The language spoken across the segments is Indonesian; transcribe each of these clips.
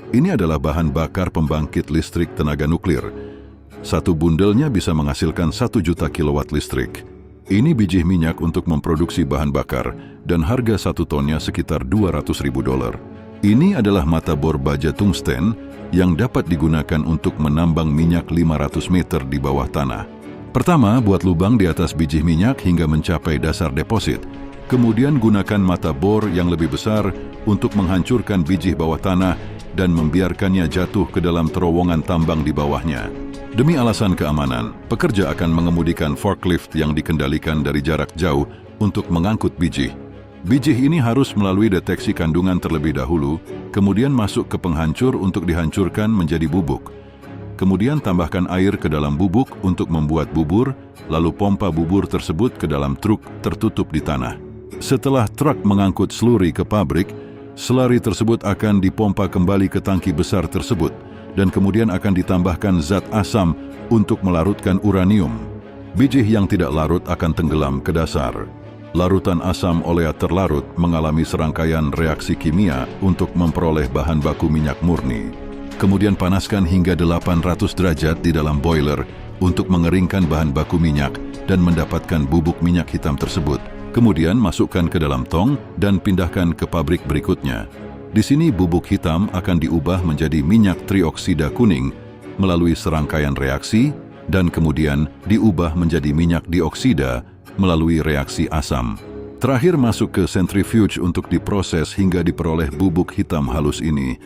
Ini adalah bahan bakar pembangkit listrik tenaga nuklir. Satu bundelnya bisa menghasilkan 1 juta kilowatt listrik. Ini biji minyak untuk memproduksi bahan bakar dan harga 1 tonnya sekitar $200.000. Ini adalah mata bor baja tungsten yang dapat digunakan untuk menambang minyak 500 meter di bawah tanah. Pertama, buat lubang di atas biji minyak hingga mencapai dasar deposit. Kemudian gunakan mata bor yang lebih besar untuk menghancurkan biji bawah tanah dan membiarkannya jatuh ke dalam terowongan tambang di bawahnya. Demi alasan keamanan, pekerja akan mengemudikan forklift yang dikendalikan dari jarak jauh untuk mengangkut biji. Biji ini harus melalui deteksi kandungan terlebih dahulu, kemudian masuk ke penghancur untuk dihancurkan menjadi bubuk. Kemudian tambahkan air ke dalam bubuk untuk membuat bubur, lalu pompa bubur tersebut ke dalam truk tertutup di tanah. Setelah truk mengangkut sluri ke pabrik, slari tersebut akan dipompa kembali ke tangki besar tersebut dan kemudian akan ditambahkan zat asam untuk melarutkan uranium. Biji yang tidak larut akan tenggelam ke dasar. Larutan asam olea terlarut mengalami serangkaian reaksi kimia untuk memperoleh bahan baku minyak murni. Kemudian panaskan hingga 800 derajat di dalam boiler untuk mengeringkan bahan baku minyak dan mendapatkan bubuk minyak hitam tersebut. Kemudian masukkan ke dalam tong dan pindahkan ke pabrik berikutnya. Di sini bubuk hitam akan diubah menjadi minyak trioksida kuning melalui serangkaian reaksi dan kemudian diubah menjadi minyak dioksida melalui reaksi asam. Terakhir masuk ke centrifuge untuk diproses hingga diperoleh bubuk hitam halus ini.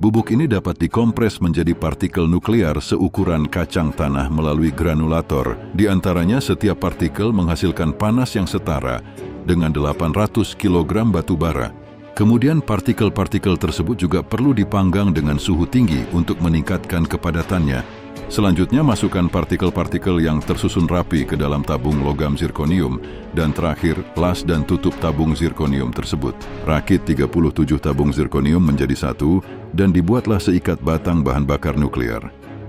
Bubuk ini dapat dikompres menjadi partikel nuklear seukuran kacang tanah melalui granulator. Di antaranya setiap partikel menghasilkan panas yang setara dengan 800 kg batu bara. Kemudian partikel-partikel tersebut juga perlu dipanggang dengan suhu tinggi untuk meningkatkan kepadatannya. Selanjutnya masukkan partikel-partikel yang tersusun rapi ke dalam tabung logam zirkonium dan terakhir las dan tutup tabung zirkonium tersebut. Rakit 37 tabung zirkonium menjadi satu dan dibuatlah seikat batang bahan bakar nuklir.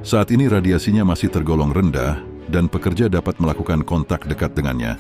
Saat ini radiasinya masih tergolong rendah dan pekerja dapat melakukan kontak dekat dengannya.